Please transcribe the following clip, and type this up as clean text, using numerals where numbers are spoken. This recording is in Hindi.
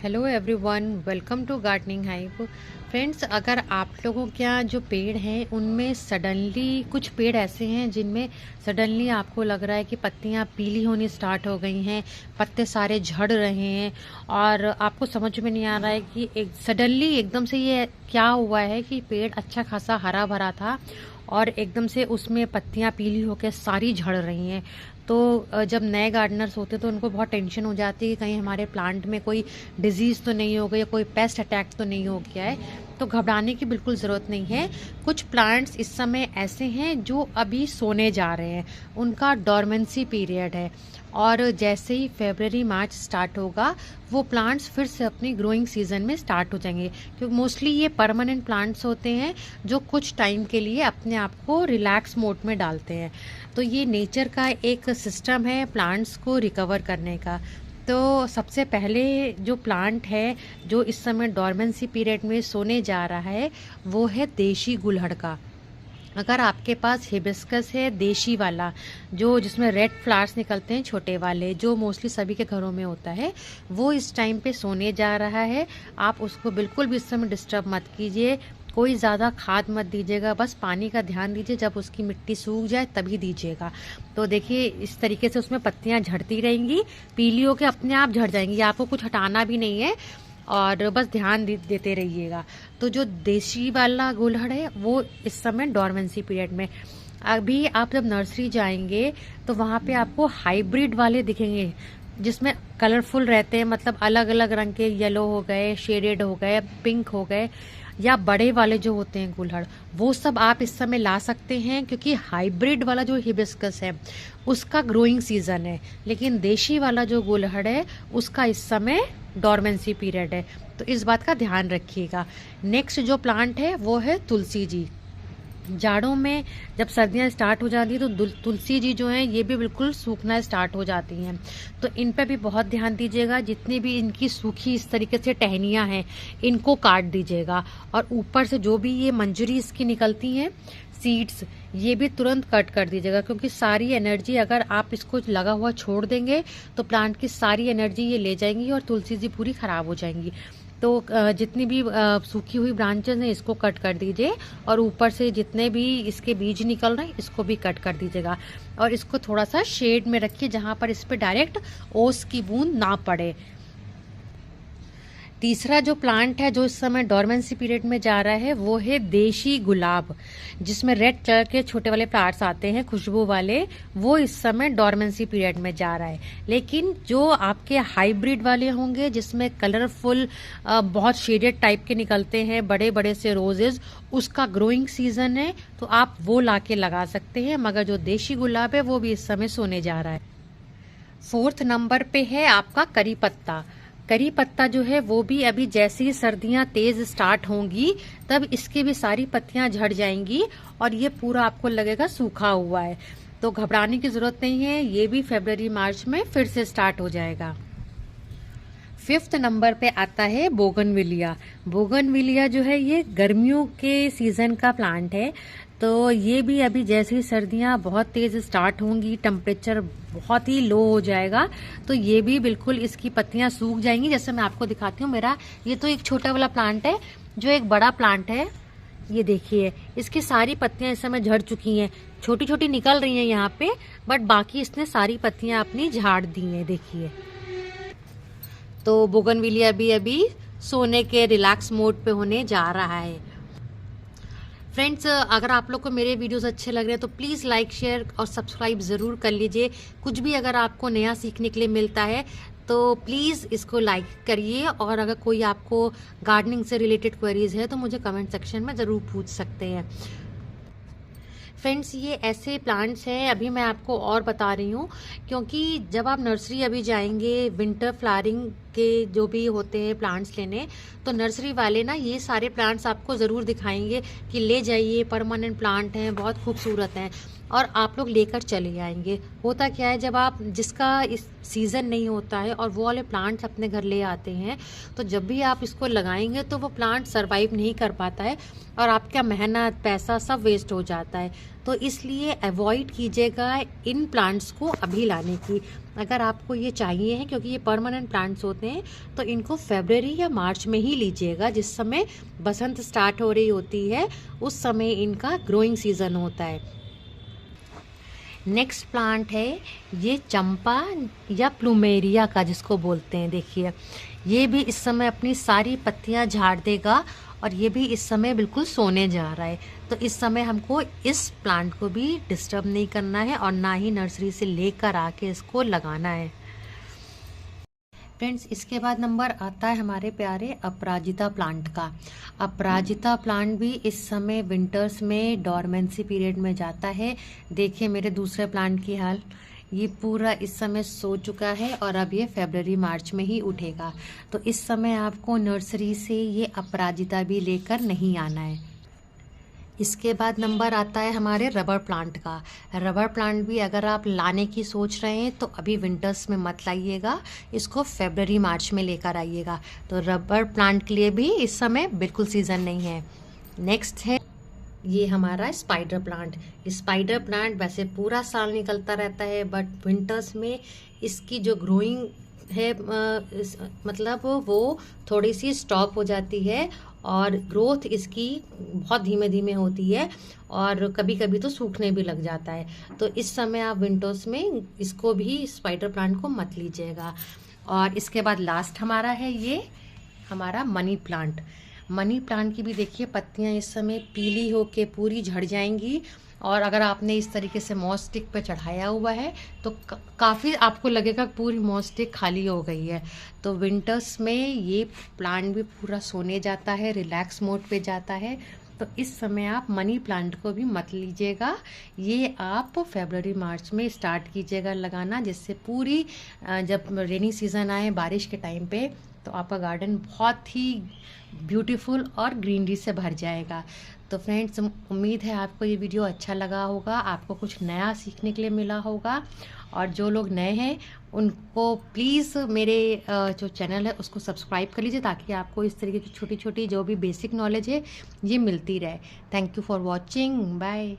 Hello everyone, welcome to gardening hype. Friends, अगर आप लोगों के यहाँ जो पेड़ हैं उनमें सडनली कुछ पेड़ ऐसे हैं जिनमें सडनली आपको लग रहा है कि पत्तियाँ पीली होनी स्टार्ट हो गई हैं, पत्ते सारे झड़ रहे हैं और आपको समझ में नहीं आ रहा है कि एक सडनली एकदम से ये क्या हुआ है कि पेड़ अच्छा खासा हरा भरा था और एकदम से उसमें पत्तियाँ पीली होकर सारी झड़ रही हैं। तो जब नए गार्डनर्स होते हैं तो उनको बहुत टेंशन हो जाती है कि कहीं हमारे प्लांट में कोई डिजीज़ तो नहीं हो गई या कोई पेस्ट अटैक तो नहीं हो गया है। तो घबराने की बिल्कुल ज़रूरत नहीं है। कुछ प्लांट्स इस समय ऐसे हैं जो अभी सोने जा रहे हैं, उनका डोरमेंसी पीरियड है और जैसे ही फरवरी मार्च स्टार्ट होगा वो प्लांट्स फिर से अपनी ग्रोइंग सीजन में स्टार्ट हो जाएंगे, क्योंकि मोस्टली ये परमानेंट प्लांट्स होते हैं जो कुछ टाइम के लिए अपने आप को रिलैक्स मोड में डालते हैं। तो ये नेचर का एक सिस्टम है प्लांट्स को रिकवर करने का। तो सबसे पहले जो प्लांट है जो इस समय डोरमेंसी पीरियड में सोने जा रहा है वो है देशी गुलहड़ का। अगर आपके पास हिबिस्कस है देशी वाला, जो जिसमें रेड फ्लावर्स निकलते हैं छोटे वाले, जो मोस्टली सभी के घरों में होता है, वो इस टाइम पे सोने जा रहा है। आप उसको बिल्कुल भी इस समय डिस्टर्ब मत कीजिए, कोई ज़्यादा खाद मत दीजिएगा, बस पानी का ध्यान दीजिए, जब उसकी मिट्टी सूख जाए तभी दीजिएगा। तो देखिए इस तरीके से उसमें पत्तियां झड़ती रहेंगी, पीली होकर अपने आप झड़ जाएंगी, आपको कुछ हटाना भी नहीं है और बस ध्यान देते रहिएगा। तो जो देशी वाला गुलहड़ है वो इस समय डोरमेंसी पीरियड में। अभी आप जब नर्सरी जाएंगे तो वहाँ पे आपको हाइब्रिड वाले दिखेंगे जिसमें कलरफुल रहते हैं, मतलब अलग अलग रंग के, येलो हो गए, शेडेड हो गए, पिंक हो गए, या बड़े वाले जो होते हैं गुलहड़, वो सब आप इस समय ला सकते हैं, क्योंकि हाइब्रिड वाला जो हिबिस्कस है उसका ग्रोइंग सीजन है, लेकिन देशी वाला जो गुलहड़ है उसका इस समय डोरमेंसी पीरियड है। तो इस बात का ध्यान रखिएगा। नेक्स्ट जो प्लांट है वो है तुलसी जी। जाड़ों में जब सर्दियां स्टार्ट हो जाती है तो तुलसी जी जो हैं ये भी बिल्कुल सूखना स्टार्ट हो जाती हैं, तो इन पे भी बहुत ध्यान दीजिएगा। जितनी भी इनकी सूखी इस तरीके से टहनियां हैं इनको काट दीजिएगा, और ऊपर से जो भी ये मंजरी इसकी निकलती हैं सीड्स, ये भी तुरंत कट कर दीजिएगा, क्योंकि सारी एनर्जी अगर आप इसको लगा हुआ छोड़ देंगे तो प्लांट की सारी एनर्जी ये ले जाएंगी और तुलसी जी पूरी खराब हो जाएंगी। तो जितनी भी सूखी हुई ब्रांचेस हैं इसको कट कर दीजिए, और ऊपर से जितने भी इसके बीज निकल रहे हैं इसको भी कट कर दीजिएगा, और इसको थोड़ा सा शेड में रखिए जहां पर इस पे डायरेक्ट ओस की बूंद ना पड़े। तीसरा जो प्लांट है जो इस समय डोरमेंसी पीरियड में जा रहा है वो है देशी गुलाब, जिसमें रेड कलर के छोटे वाले फ्लावर्स आते हैं खुशबू वाले, वो इस समय डोरमेंसी पीरियड में जा रहा है। लेकिन जो आपके हाइब्रिड वाले होंगे जिसमें कलरफुल बहुत शेडेड टाइप के निकलते हैं, बड़े बड़े से रोजेज, उसका ग्रोइंग सीजन है, तो आप वो लाके लगा सकते हैं। मगर जो देशी गुलाब है वो भी इस समय सोने जा रहा है। फोर्थ नंबर पे है आपका करी पत्ता। करी पत्ता जो है वो भी अभी जैसे ही सर्दियां तेज स्टार्ट होंगी तब इसकी भी सारी पत्तियां झड़ जाएंगी और ये पूरा आपको लगेगा सूखा हुआ है। तो घबराने की जरूरत नहीं है, ये भी फरवरी मार्च में फिर से स्टार्ट हो जाएगा। फिफ्थ नंबर पे आता है बोगनविलिया। बोगनविलिया जो है ये गर्मियों के सीजन का प्लांट है, तो ये भी अभी जैसे ही सर्दियां बहुत तेज स्टार्ट होंगी, टेम्परेचर बहुत ही लो हो जाएगा, तो ये भी बिल्कुल इसकी पत्तियां सूख जाएंगी। जैसे मैं आपको दिखाती हूँ, मेरा ये तो एक छोटा वाला प्लांट है, जो एक बड़ा प्लांट है, ये देखिए इसकी सारी पत्तियां इस समय झड़ चुकी हैं, छोटी छोटी निकल रही हैं यहाँ पे, बट बाकी इसने सारी पत्तियां अपनी झाड़ दी हैं, देखिए। तो बोगनविलिया भी अभी सोने के रिलैक्स मोड पे होने जा रहा है। फ्रेंड्स, अगर आप लोग को मेरे वीडियोस अच्छे लग रहे हैं तो प्लीज़ लाइक, शेयर और सब्सक्राइब ज़रूर कर लीजिए। कुछ भी अगर आपको नया सीखने के लिए मिलता है तो प्लीज़ इसको लाइक करिए, और अगर कोई आपको गार्डनिंग से रिलेटेड क्वेरीज है तो मुझे कमेंट सेक्शन में ज़रूर पूछ सकते हैं। फ्रेंड्स, ये ऐसे प्लांट्स हैं, अभी मैं आपको और बता रही हूँ, क्योंकि जब आप नर्सरी अभी जाएंगे विंटर फ्लावरिंग के जो भी होते हैं प्लांट्स लेने, तो नर्सरी वाले ना ये सारे प्लांट्स आपको ज़रूर दिखाएंगे कि ले जाइए, परमानेंट प्लांट हैं, बहुत खूबसूरत हैं। और आप लोग लेकर चले आएंगे। होता क्या है, जब आप जिसका इस सीज़न नहीं होता है और वो वाले प्लांट्स अपने घर ले आते हैं, तो जब भी आप इसको लगाएंगे तो वो प्लांट सरवाइव नहीं कर पाता है और आपका मेहनत पैसा सब वेस्ट हो जाता है। तो इसलिए अवॉइड कीजिएगा इन प्लांट्स को अभी लाने की। अगर आपको ये चाहिए है, क्योंकि ये परमानेंट प्लांट्स होते हैं, तो इनको फरवरी या मार्च में ही लीजिएगा, जिस समय बसंत स्टार्ट हो रही होती है, उस समय इनका ग्रोइंग सीजन होता है। नेक्स्ट प्लांट है ये चंपा या प्लूमेरिया का जिसको बोलते हैं। देखिए, ये भी इस समय अपनी सारी पत्तियां झाड़ देगा और ये भी इस समय बिल्कुल सोने जा रहा है। तो इस समय हमको इस प्लांट को भी डिस्टर्ब नहीं करना है और ना ही नर्सरी से लेकर आके इसको लगाना है। फ्रेंड्स, इसके बाद नंबर आता है हमारे प्यारे अपराजिता प्लांट का। अपराजिता प्लांट भी इस समय विंटर्स में डॉर्मेंसी पीरियड में जाता है। देखिए मेरे दूसरे प्लांट की हाल, ये पूरा इस समय सो चुका है और अब ये फरवरी मार्च में ही उठेगा। तो इस समय आपको नर्सरी से ये अपराजिता भी लेकर नहीं आना है। इसके बाद नंबर आता है हमारे रबर प्लांट का। रबर प्लांट भी अगर आप लाने की सोच रहे हैं तो अभी विंटर्स में मत लाइएगा, इसको फरवरी मार्च में लेकर आइएगा। तो रबर प्लांट के लिए भी इस समय बिल्कुल सीज़न नहीं है। नेक्स्ट है ये हमारा स्पाइडर प्लांट। स्पाइडर प्लांट वैसे पूरा साल निकलता रहता है, बट विंटर्स में इसकी जो ग्रोइंग है मतलब वो थोड़ी सी स्टॉप हो जाती है और ग्रोथ इसकी बहुत धीमे धीमे होती है और कभी कभी तो सूखने भी लग जाता है। तो इस समय आप विंटर्स में इसको भी स्पाइडर प्लांट को मत लीजिएगा। और इसके बाद लास्ट हमारा है ये हमारा मनी प्लांट। मनी प्लांट की भी देखिए पत्तियां इस समय पीली होके पूरी झड़ जाएंगी और अगर आपने इस तरीके से मॉस स्टिक पे चढ़ाया हुआ है तो काफ़ी आपको लगेगा पूरी मॉस स्टिक खाली हो गई है। तो विंटर्स में ये प्लांट भी पूरा सोने जाता है, रिलैक्स मोड पे जाता है। तो इस समय आप मनी प्लांट को भी मत लीजिएगा, ये आप फरवरी मार्च में स्टार्ट कीजिएगा लगाना, जिससे पूरी जब रेनी सीज़न आए बारिश के टाइम पे तो आपका गार्डन बहुत ही ब्यूटीफुल और ग्रीनरी से भर जाएगा। तो फ्रेंड्स, उम्मीद है आपको ये वीडियो अच्छा लगा होगा, आपको कुछ नया सीखने के लिए मिला होगा। और जो लोग नए हैं उनको प्लीज़ मेरे जो चैनल है उसको सब्सक्राइब कर लीजिए, ताकि आपको इस तरीके की छोटी छोटी जो भी बेसिक नॉलेज है ये मिलती रहे। Thank you for watching, bye.